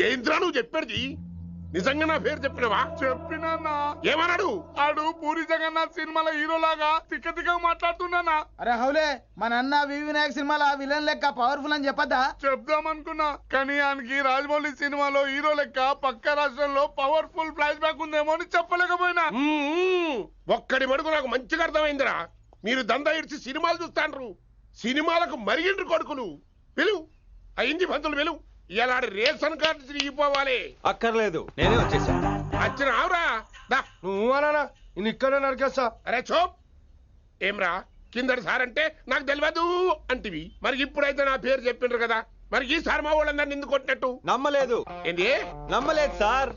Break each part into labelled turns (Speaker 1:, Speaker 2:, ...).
Speaker 1: ఏంద్రా నువ్వు చెప్పేది? నిజంగా నా పేరు చెప్పినవా?
Speaker 2: చెప్పినా.
Speaker 1: ఏమన్నాడు?
Speaker 2: ఆడు పూరి జగన్నాథ్ సినిమాలో హీరోలాగా తిక్క మాట్లాడుతున్నానా.
Speaker 3: అరే హౌలే, మన అన్న వినాయక్ సినిమాలో విలన్ లెక్క పవర్ఫుల్ అని చెప్పద్దా?
Speaker 2: చెప్దామనుకున్నా కానీ ఆయనకి రాజమౌళి సినిమాలో హీరో లెక్క పక్క రాష్ట్రంలో పవర్ఫుల్ ఫ్లాష్ బ్యాక్ ఉందేమో అని చెప్పలేకపోయినా.
Speaker 1: ఒక్కడి మడుగు నాకు మంచిగా అర్థమైందిరా. మీరు దందా ఇడిచి సినిమాలు చూస్తాండ్రు, సినిమాలకు మరిగిండ్రు కొడుకులు. పిలువు అయింది పంతులు, పిలువు. ఇలా రేషన్ కార్డు తిరిగిపోవాలి.
Speaker 4: అక్కర్లేదు, నేనే వచ్చేసా.
Speaker 1: వచ్చిన ఆవురా.
Speaker 2: నువ్వు అనా నేను ఇక్కడే నరికేస్తా.
Speaker 1: అరే చోప్. ఏమ్రా కిందటి సార్ అంటే నాకు తెలియదు అంటివి, మరి ఇప్పుడైతే నా పేరు చెప్పిండ్రు కదా, మరి ఈ సార్ మా వాళ్ళందరినీ ఎందుకు కొట్టినట్టు?
Speaker 4: నమ్మలేదు.
Speaker 1: ఏంది?
Speaker 4: నమ్మలేదు సార్.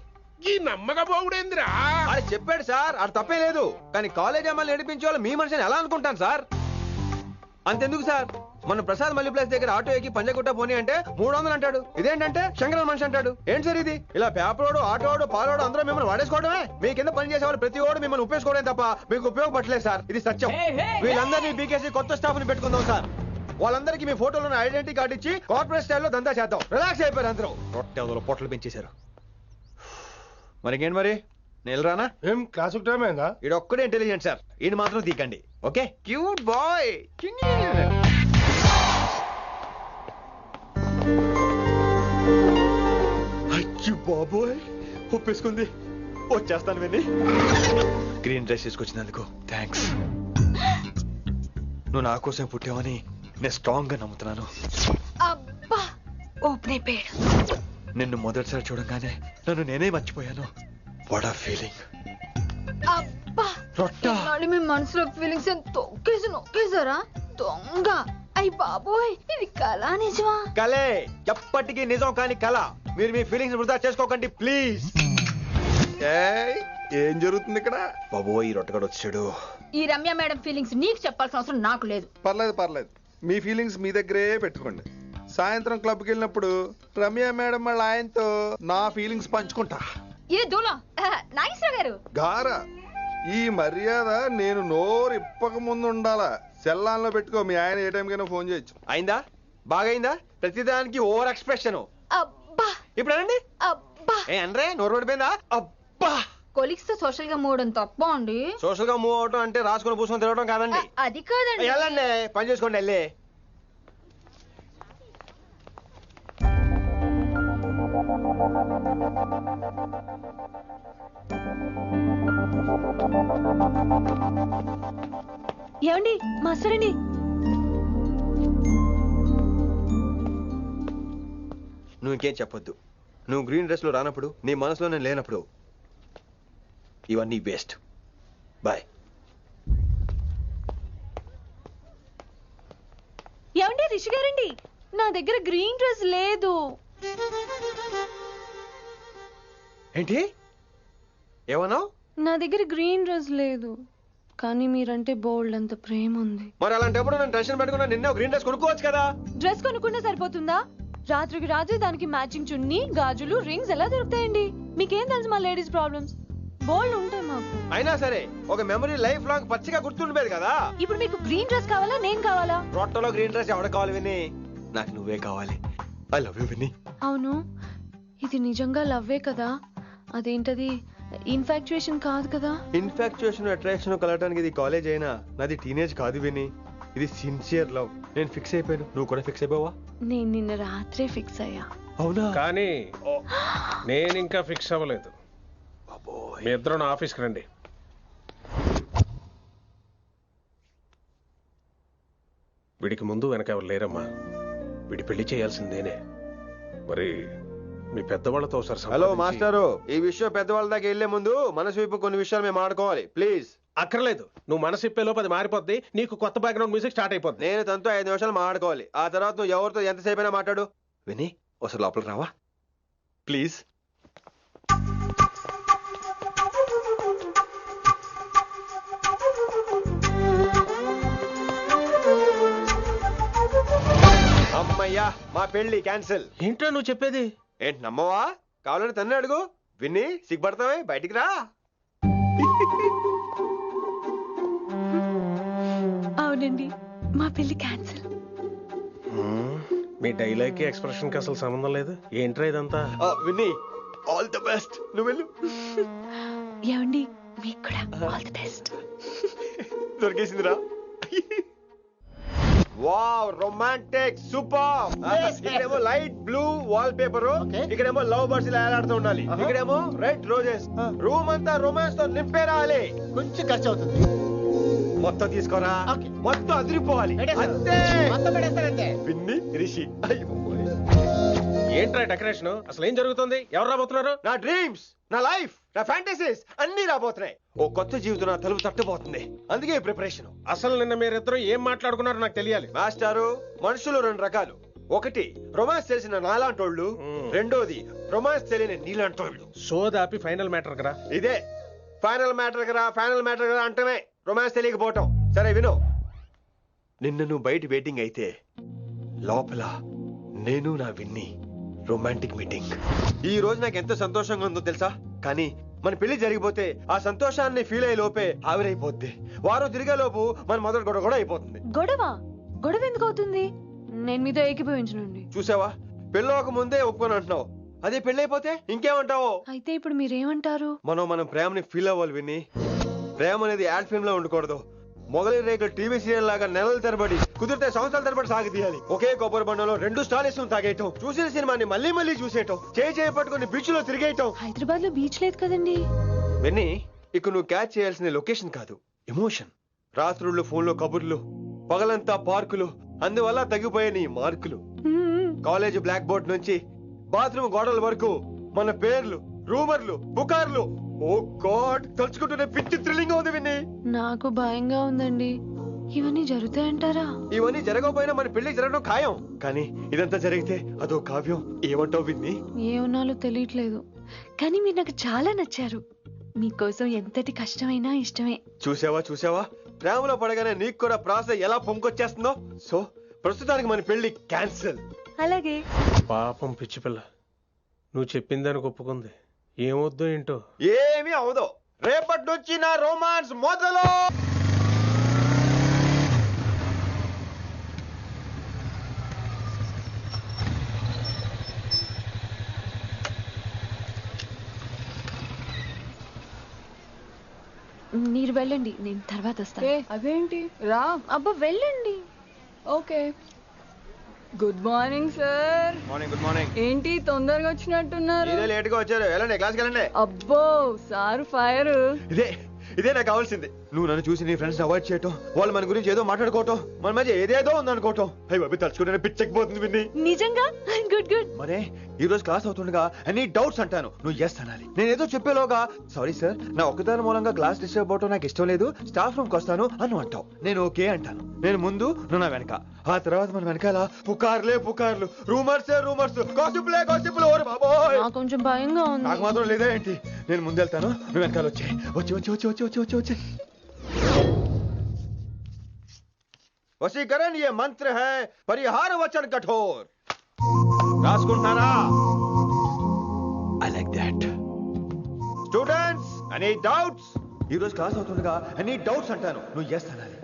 Speaker 1: ఈ నమ్మకపోవుడేందిరా?
Speaker 4: అది చెప్పాడు సార్, అది తప్పే లేదు. కానీ కాలేజ్ అమ్మాయిలు నడిపించే వాళ్ళు మీ మనిషిని ఎలా అనుకుంటాను సార్? అంతెందుకు సార్, మన ప్రసాద్ మల్లీప్లేస్ దగ్గర ఆటో ఎక్కి పంజగుట్ట పోనీ అంటే 300 అంటాడు. ఇదేంటంటే శంకరన్ మనిషి అంటాడు. ఏంటి సార్ ఇది? ఇలా పేపరోడు, ఆటోడు, పాలోడు అందరూ మిమ్మల్ని వాడేసుకోవడమే. మీ కింద పని చేసే వాళ్ళు ప్రతి ఓడు మిమ్మల్ని ఉపయోగించుకోవడం తప్ప మీకు ఉపయోగపడలేదు సార్. ఇది సత్యం. వీళ్ళందరినీ బీకేసి కొత్త స్టాఫ్ ని పెట్టుకుందాం సార్. వాళ్ళందరికీ మీ ఫోటోలను ఐడెంటిటీ కార్డు ఇచ్చి కార్పొరేట్ స్టైల్లో దందా చేద్దాం. రిలాక్స్ అయిపోయారు అందరూ. రొట్టె పొట్టలు పెంచేశారు. మరికేంటి మరి నేను రానా?
Speaker 2: ఏం క్లాస్ టైం అయిందా?
Speaker 4: ఈడు ఒక్కడే ఇంటెలిజెంట్ సార్, ఈయన మాత్రం తీకండి. ఓకే? Cute boy. అయ్యో బాబోయ్, ఒప్పేసుకుంది. వచ్చేస్తాను విని. గ్రీన్ డ్రెస్ తీసుకొచ్చినందుకు థ్యాంక్స్. నువ్వు నా కోసం పుట్టావని నేను స్ట్రాంగ్ గా నమ్ముతున్నాను.
Speaker 5: అబ్బా ఓపెన్ అయిపోయాడు.
Speaker 4: నిన్ను మొదటిసారి చూడంగానే నన్ను నేనే మర్చిపోయాను. వాట్ ఆ ఫీలింగ్.
Speaker 5: అబ్బా
Speaker 4: రొట్టా
Speaker 5: మీ మనసులో ఫీలింగ్స్ తొక్కేసి నొక్కేసారా దొంగ? అయ్యి బాబోయ్, ఇది కళ నిజమా?
Speaker 4: కలే, ఎప్పటికీ నిజం కాని కళ. మీరు మీ ఫీలింగ్స్ వృధా చేసుకోకండి ప్లీజ్.
Speaker 2: ఏం జరుగుతుంది ఇక్కడ?
Speaker 4: బాబోయ్, ఈ రొట్టగడు వచ్చాడు.
Speaker 5: ఈ రమ్య మేడం ఫీలింగ్స్ నీకు చెప్పాల్సిన అవసరం నాకు లేదు.
Speaker 2: పర్లేదు, మీ ఫీలింగ్స్ మీ దగ్గరే పెట్టుకోండి. సాయంత్రం క్లబ్కి వెళ్ళినప్పుడు రమ్య మేడం వాళ్ళ ఆయనతో నా ఫీలింగ్స్ పంచుకుంటా.
Speaker 5: ఇది దూలం నాగేశ్వర గారు
Speaker 2: గారా, ఈ మర్యాద నేను నోరు ఇప్పక ముందు ఉండాలా. సెల్లాన్లో పెట్టుకో, మీ ఆయన ఏ టైంకైనా ఫోన్ చేయొచ్చు.
Speaker 4: అయిందా? బాగైందా? ప్రతిదానికి ఓవర్ ఎక్స్ప్రెషన్.
Speaker 5: అబ్బా
Speaker 4: ఇప్పుడు అనండి.
Speaker 5: అబ్బా
Speaker 4: ఏ అనరే, నోరు పడిపోయిందా? అబ్బా.
Speaker 5: కొలిక్స్ తో సోషల్ గా మూవడం తప్ప అండి.
Speaker 4: సోషల్ గా మూవ్ అవటం అంటే రాసుకుని పూసుకొని తిరగడం కాదండి.
Speaker 5: అది కాదండి.
Speaker 4: వెళ్ళండి, పని చేసుకోండి వెళ్ళి.
Speaker 5: ఏమండి మాస్టర్ అండి,
Speaker 4: నువ్వు ఇంకేం చెప్పొద్దు. నువ్వు గ్రీన్ డ్రెస్ లో రానప్పుడు, నీ మనసులో నేను లేనప్పుడు ఇవన్నీ వేస్ట్. బాయ్.
Speaker 5: ఏమండి రిషి గారండి, నా దగ్గర గ్రీన్ డ్రెస్ లేదు.
Speaker 4: ఏంటి ఏమన్నావు?
Speaker 5: నా దగ్గర గ్రీన్ డ్రెస్ లేదు, కానీ మీరంటే బోల్డ్ అంత ప్రేమ ఉంది.
Speaker 4: మరి అలాంటప్పుడు నేను టెన్షన్ పెట్టుకున్నా, నిన్నే గ్రీన్ డ్రెస్ కొనుక్కోవచ్చు కదా.
Speaker 5: డ్రెస్ కొనుక్కుంటే సరిపోతుందా? రాత్రికి రాత్రి దానికి మ్యాచింగ్ చున్నీ, గాజులు, రింగ్స్ ఎలా దొరుకుతాయండి? మీకేం తెలుసు మా లేడీస్ ప్రాబ్లమ్స్? బోల్డ్ ఉంటాయి మాకు.
Speaker 4: అయినా సరే ఒక మెమరీ లైఫ్ లాంగ్ పచ్చిగా గుర్తుండిపోయేది కదా.
Speaker 5: ఇప్పుడు మీకు గ్రీన్ డ్రెస్ కావాలా, నేను కావాలా?
Speaker 4: రొట్టలో గ్రీన్ డ్రెస్ ఎవడ కావాలి విని? నాకు నువ్వే కావాలి. ఐ లవ్ యూ విని.
Speaker 5: అవును, ఇది నిజంగా లవ్వే కదా? అదేంటది ఇన్ఫాక్చుయేషన్ కాదు కదా?
Speaker 4: ఇన్ఫాక్చుయేషన్ అట్రాక్షన్ కలగడానికి ఇది కాలేజ్ అయినా నాది టీనేజ్ కాదు విని. ఇది సిన్సియర్ లవ్. నేను ఫిక్స్ అయిపోయాను, నువ్వు కూడా ఫిక్స్ అయిపోవా?
Speaker 5: నేను నిన్న రాత్రే ఫిక్స్ అయ్యా.
Speaker 4: అవునా?
Speaker 1: కానీ నేను ఇంకా ఫిక్స్ అవ్వలేదు. మీ ఇద్దరు నా ఆఫీస్కి రండి. వీడికి ముందు వెనక ఎవరు లేరమ్మా. వీడి పెళ్లి చేయాల్సిందేనే. మరి మీ పెద్దవాళ్ళతో ఒకసారి
Speaker 4: హలో మాస్టారు, ఈ విషయం పెద్దవాళ్ళ దాకా వెళ్లే ముందు మనసు వైపు కొన్ని విషయాలు మేము ఆడుకోవాలి ప్లీజ్.
Speaker 1: అక్కర్లేదు, నువ్వు మనసు ఇప్పేలోపు అది మారిపోద్ది. నీకు కొత్త బ్యాక్గ్రౌండ్ మ్యూజిక్ స్టార్ట్ అయిపోద్ది.
Speaker 4: నేను తనతో 5 నిమిషాలు మాట్లాడుకోవాలి. ఆ తర్వాత నువ్వు ఎవరితో ఎంతసేపు అయినా మాట్లాడు. విని ఒకసారి లోపలికి రావా ప్లీజ్? అమ్మయ్యా, మా పెళ్లి క్యాన్సిల్.
Speaker 1: ఏంటో నువ్వు చెప్పేది?
Speaker 4: ఏంటి నమ్మవా? కావాలని తన్నే అడుగు. విన్ని సిగ్గుపడతావే, బయటికి రా.
Speaker 5: అవునండి, మా పెళ్లి క్యాన్సిల్.
Speaker 6: మీ డైలాగ్ కి ఎక్స్ప్రెషన్ కి అసలు సంబంధం లేదు. ఏంట్రా ఇదంతా?
Speaker 4: విన్నీ ఆల్ ది బెస్ట్. నువ్వు వెళ్ళు.
Speaker 5: ఏమండి మీకు కూడా ఆల్ ది బెస్ట్.
Speaker 4: దొరికేసిందిరా. Wow romantic super. ఇక్కడేమో లైట్ బ్లూ వాల్ పేపర్, ఇక్కడేమో లవ్ బర్డ్స్ ఇలా ఏలాడుతూ ఉండాలి, ఇక్కడేమో రెడ్ రోజెస్. రూమ్ అంతా రొమాన్స్ తో నింపే రావాలి.
Speaker 3: కొంచెం ఖర్చు అవుతుంది.
Speaker 4: మొత్తం తీసుకోరా, మొత్తం అదిరిపోవాలి. అంతే
Speaker 3: పెడతారంతే.
Speaker 4: విన్ని రిషి.
Speaker 6: ఏంట్రా డెకరేషన్? అసలు ఏం జరుగుతుంది? ఎవరు రాబోతున్నారు?
Speaker 4: నా డ్రీమ్స్, నా లైఫ్, నా ఫ్యాంటసీస్ అన్ని రాబోతున్నాయి. ఓ కొత్త జీవితం నా తలుపు తట్టబోతుంది. అందుకే ప్రిపరేషన్.
Speaker 6: అసలు నిన్న మీరిద్దరు ఏం మాట్లాడుకున్నారో నాకు తెలియాలి.
Speaker 4: మాస్టారు, మనుషులు రెండు రకాలు. ఒకటి రొమాన్స్ తెలిసిన నాలాంటోళ్ళు, రెండోది రొమాన్స్ తెలియని నీలాంటోళ్ళు.
Speaker 6: సోదాపి ఫైనల్ మ్యాటర్ కదా.
Speaker 4: ఇదే ఫైనల్ మ్యాటర్ కదా. ఫైనల్ మ్యాటర్ కదా అంటమే రొమాన్స్ తెలియకపోవటం. సరే విను, నిన్న నువ్వు బయట వెయిటింగ్ అయితే లోపల నేను నా విన్ని రొమాంటిక్ మీటింగ్. ఈ రోజు నాకు ఎంత సంతోషంగా ఉందో తెలుసా? కానీ మన పెళ్లి జరిగిపోతే ఆ సంతోషాన్ని ఫీల్ అయ్యే లోపే ఆవిరైపోద్ది. వారం తిరిగే లోపు మన మొదటి గొడవ కూడా అయిపోతుంది.
Speaker 5: గొడవ ఎందుకు అవుతుంది? నేను మీతో ఏకీభవించనండి.
Speaker 4: చూసావా, పెళ్ళవక ముందే ఒప్పుకొని అంటున్నావు. అదే పెళ్ళైపోతే ఇంకేమంటావు?
Speaker 5: అయితే ఇప్పుడు మీరేమంటారు?
Speaker 4: మనం ప్రేమని ఫీల్ అవ్వాలి విని. ప్రేమ అనేది యాడ్ ఫిల్మ్ లో ఉండకూడదు. మొగలి రేకులు టీవీ సీరియల్ లాగా నెలల తరబడి, కుదిరితే సంవత్సరాల తరబడి సాగి తీయాలి. ఒకే కొబ్బరి బండలో 2 స్టాలిస్ తాగేయటం, చూసిన సినిమాని మళ్ళీ మళ్ళీ చూసేయటం, చేయి పట్టుకుని బీచ్ లో తిరిగేయటం.
Speaker 5: హైదరాబాద్ లో బీచ్ లేదు కదండి.
Speaker 4: విన్ని, ఇక నువ్వు క్యాచ్ చేయాల్సిన లొకేషన్ కాదు, ఎమోషన్. రాత్రుళ్ళు ఫోన్ లో కబుర్లు, పగలంతా పార్కులు, అందువల్ల తగ్గిపోయే నీ మార్కులు. కాలేజ్ బ్లాక్ బోర్డ్ నుంచి బాత్రూమ్ గోడల వరకు మన పేర్లు, రూమర్లు, పుకార్లు. ఓ గాడ్, తలుచుకుంటూనే పిచ్చి థ్రిల్లింగ్ ఉంది విన్ని.
Speaker 5: నాకు భయంగా ఉందండి. ఇవన్నీ జరుగుతాయంటారా?
Speaker 4: ఇవన్నీ జరగకపోయినా మన పెళ్లి జరగడం ఖాయం. కానీ ఇదంతా జరిగితే అదో కావ్యం. ఏమంటావు విన్ని?
Speaker 5: ఏమన్నాలో తెలియట్లేదు, కానీ మీరు నాకు చాలా నచ్చారు. మీకోసం ఎంతటి కష్టమైనా ఇష్టమే.
Speaker 4: చూసావా, ప్రేమలో పడగానే నీకు కూడా ప్రాస ఎలా పొంగొచ్చేస్తుందో. సో ప్రస్తుతానికి మన పెళ్లి క్యాన్సిల్.
Speaker 5: అలాగే.
Speaker 6: పాపం పిచ్చి పిల్ల, నువ్వు చెప్పిందానికి ఒప్పుకుంది. ఏమొద్దు ఏంటో.
Speaker 4: ఏమీ అవదో. రేపటి నుంచి నా రొమాన్స్ మొదలు.
Speaker 5: మీరు వెళ్ళండి, నేను తర్వాత వస్తాను.
Speaker 7: అదేంటి రా.
Speaker 5: అబ్బా వెళ్ళండి.
Speaker 7: Okay. Good morning sir.
Speaker 4: Morning. Good morning.
Speaker 7: ఏంటి తొందరగా వచ్చినట్టున్నారు?
Speaker 4: ఇదే లేట్ గా వచ్చారు. వెళ్ళండి, క్లాస్కి వెళ్ళండి.
Speaker 7: అబ్బో సార్ ఫైర్.
Speaker 4: ఇదే నాకు కావాల్సింది. నువ్వు నన్ను చూసి నీ ఫ్రెండ్స్ అవాయిడ్ చేయటం, వాళ్ళు మన గురించి ఏదో మాట్లాడుకోవటం, మన మధ్య ఏదేదో ఉందనుకోవటం. అయ్యి బాబు, తలుచుకుంటే పిచ్చెక్కిపోతుంది విన్ని.
Speaker 5: నిజంగా గుడ్.
Speaker 4: మరే ఈ రోజు క్లాస్ అవుతుండగా ఎనీ డౌట్స్ అంటాను, నువ్వు ఎస్ అనాలి. నేను ఏదో చెప్పేలోగా సారీ సార్, నా ఒక్కదాని మూలంగా క్లాస్ డిస్టర్బ్ అవటం నాకు ఇష్టం లేదు, స్టాఫ్ రూమ్ కి వస్తాను అని అంటావు. నేను ఓకే అంటాను. నేను ముందు, నువ్వు నా వెనక. ఆ తర్వాత మన వెనకాల పుకార్లు, రూమర్స్, గాసిప్లే. ఓరే బాబోయ్,
Speaker 5: నాకు కొంచెం భయంగా ఉంది.
Speaker 4: నాకు మాత్రం లేదా ఏంటి? నేను ముందెళ్తాను, నువ్వు వెనకాల వచ్చి. వశీకరణ ये मंत्र है, परिहार वचन कठोर. రాసుకుంటున్నారా? I like that. Students, any doubts? ఈ రోజు క్లాస్ అవుతుండగా ఎనీ డౌట్స్ అంటాను, నువ్వు ఎస్ అనాలి.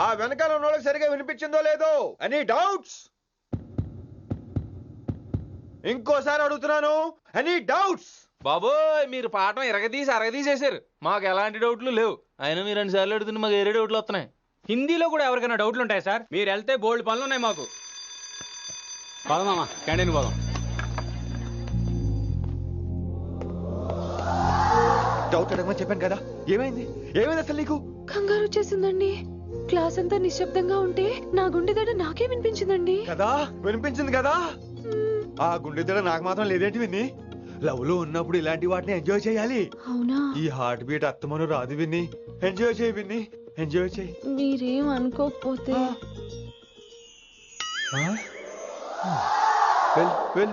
Speaker 4: ఆ వెనకాల ఉన్న వాళ్ళకి సరిగా వినిపించిందో లేదో? Any doubts? ఇంకోసారి అడుగుతున్నాను, ఎనీ డౌట్స్?
Speaker 8: బాబోయ్, మీరు పాఠం అరగదీసేశారు. మాకు ఎలాంటి డౌట్లు లేవు. అయినా మీరు 2 సార్లు అడుగుతున్న మాకు వేరే డౌట్లు వస్తున్నాయి.
Speaker 9: హిందీలో కూడా ఎవరికైనా డౌట్లు ఉంటాయి సార్? మీరు వెళ్తే బోల్డ్ పనులు ఉన్నాయి మాకు. పోదామా, క్యాంటీన్ పోదాం.
Speaker 4: డౌట్ అడగమని చెప్పాను కదా, ఏమైంది అసలు నీకు?
Speaker 5: కంగారు వచ్చేసిందండి. క్లాస్ అంతా నిశ్శబ్దంగా ఉంటే నా గుండె దడ నాకే వినిపించిందండి.
Speaker 4: కదా, వినిపించింది కదా. ఆ గుండె దడ నాకు మాత్రం లేదేంటి విన్ని? లవ్ లో ఉన్నప్పుడు ఇలాంటి వాటిని ఎంజాయ్ చేయాలి.
Speaker 5: అవునా?
Speaker 4: ఈ హార్ట్ బీట్ అత్తమను రాదు విన్ని. ఎంజాయ్ చేయి విన్ని, ఎంజాయ్ చేయి.
Speaker 5: మీరేం అనుకోకపోతే.
Speaker 4: వెల్.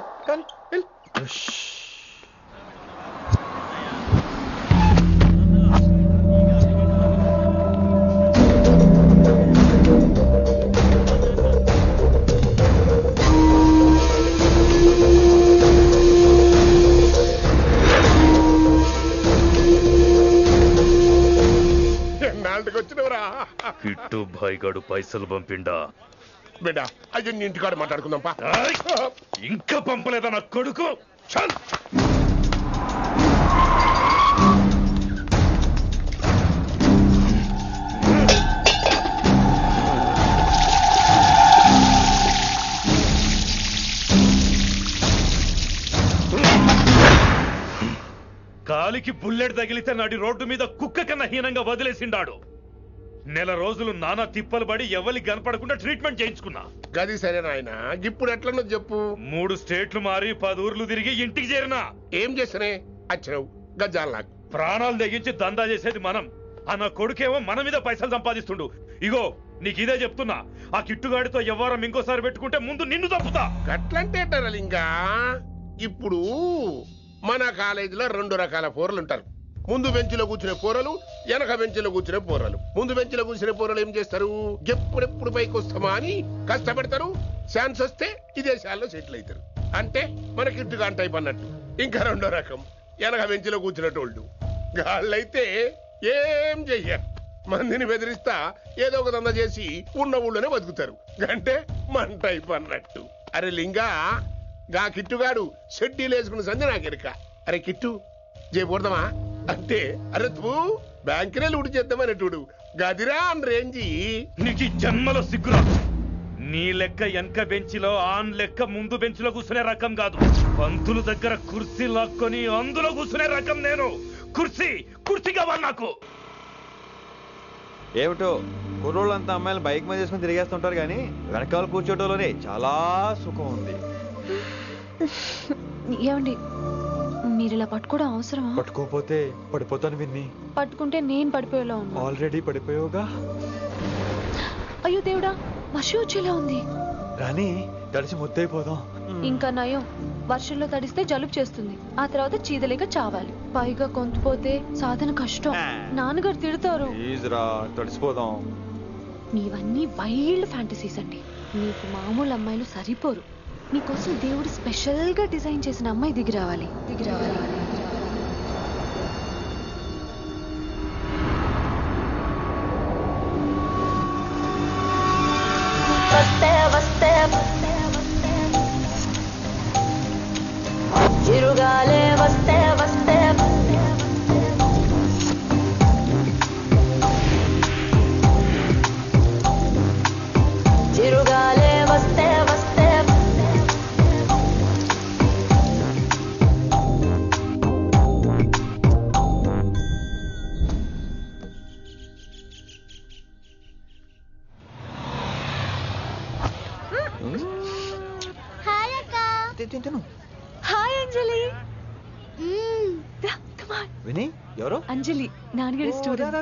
Speaker 1: ఎన్నాళ్ళకి వచ్చినవరా?
Speaker 10: కిట్టు భాయ్ గాడు పైసలు పంపిండా.
Speaker 1: బిడ్డ అయ్యో నీ ఇంటికాడ మాట్లాడుకుందాం పా.
Speaker 10: ఇంకా పంపలేదా నా కొడుకు? చల్. కాలికి బుల్లెట్ తగిలితే నాటి రోడ్డు మీద కుక్క కన్నా హీనంగా వదిలేసిండాడు. నెల రోజులు నానా తిప్పలు పడి ఎవరి కనపడకుండా ట్రీట్మెంట్ చేయించుకున్నా.
Speaker 1: గది సరే నాయన, ఇప్పుడు ఎట్లనో చెప్పు.
Speaker 10: 3 స్టేట్లు మారి 10 ఊర్లు తిరిగి ఇంటికి చేరినా.
Speaker 1: ఏం చేసినే అచ్చరావు గజ్జాలు నాకు
Speaker 10: ప్రాణాలు తెగించి దందా చేసేది మనం. ఆ నా కొడుకేమో మన మీద పైసలు సంపాదిస్తుండు. ఇగో నీకు ఇదే చెప్తున్నా, ఆ కిట్టుగాడితో ఎవరం ఇంకోసారి పెట్టుకుంటే ముందు నిన్ను తప్పుతా.
Speaker 1: గట్లంటే ఇంకా ఇప్పుడు మన కాలేజీలో 2 రకాల పోరలు ఉంటారు. ముందు బెంచ్లో కూర్చునే పోరలు, వెనక బెంచ్లో కూర్చునే పోరలు. ముందు బెంచ్లో కూర్చునే పోరలు ఏం చేస్తారు? ఎప్పుడెప్పుడు పైకి వస్తామా అని కష్టపడతారు. ఛాన్స్ వస్తే విదేశాల్లో సెటిల్ అవుతారు. అంటే మన కిట్టుగా టైప్ అన్నట్టు. ఇంకా 2వ రకం వెనక బెంచ్లో కూర్చునేటోళ్ళు. గాళ్ళైతే ఏం చెయ్యరు, మందిని బెదిరిస్తా ఏదో ఒక దంద చేసి ఉన్న ఊళ్ళోనే బతుకుతారు. అంటే మన టైప్ అన్నట్టు. అరే లింగా, గా కిట్టుగాడు షెడ్డీలు వేసుకున్న సంధి నాకెరక. అరే కిట్టు చేయకూడదమా అంటే అరే తూ బ్యాంకునే లూటు చేద్దామనేటోడు గదిరా అని రేంజి.
Speaker 10: నీకు జన్మలో సిగ్గురా. నీ లెక్క వెనక బెంచిలో ఆన్ లెక్క ముందు బెంచ్లో కూర్చునే రకం కాదు. పంతుల దగ్గర కుర్చీ లాక్కొని అందులో కూర్చునే రకం నేను. కుర్చీ కావాలి నాకు.
Speaker 4: ఏమిటో కుర్రోళ్ళంతా అమ్మాయిలు బైక్ మీద చేసుకుని తిరిగేస్తుంటారు కానీ వెనకాల కూర్చోటంలోనే చాలా సుఖం ఉంది.
Speaker 5: ఏమండి, మీరు ఇలా పట్టుకోవడం అవసరమా?
Speaker 4: పట్టుకోపోతే పడిపోతాను విన్ని.
Speaker 5: పట్టుకుంటే నేను పడిపోయేలా ఉన్నా.
Speaker 4: ఆల్రెడీ పడిపోయావుగా.
Speaker 5: అయ్యో దేవుడా, వర్షం వచ్చేలా ఉంది.
Speaker 4: రాని తడిసి ముద్దైపోదాం.
Speaker 5: ఇంకా నయం, వర్షంలో తడిస్తే జలుబు చేస్తుంది. ఆ తర్వాత చీదలేక చావాలి. పైగా కొంతపోతే సాధన కష్టం. నాన్నగారు తిడతారు.
Speaker 4: ప్లీజ్రా తడిసిపోదాం.
Speaker 5: మీవన్నీ వైల్డ్ ఫ్యాంటసీస్ అండి. మీకు మామూలు అమ్మాయిలు సరిపోరు. మీకోసం దేవుడు స్పెషల్ గా డిజైన్ చేసిన అమ్మాయి దిగి రావాలి.
Speaker 11: చిరుగాలే వస్తే వస్తే చిరుగాలే వస్తే వస్తే
Speaker 5: హాయ్ అంజలి.
Speaker 4: విని ఎవరు?
Speaker 5: అంజలి, నాన్నగారి స్టూడెంట్.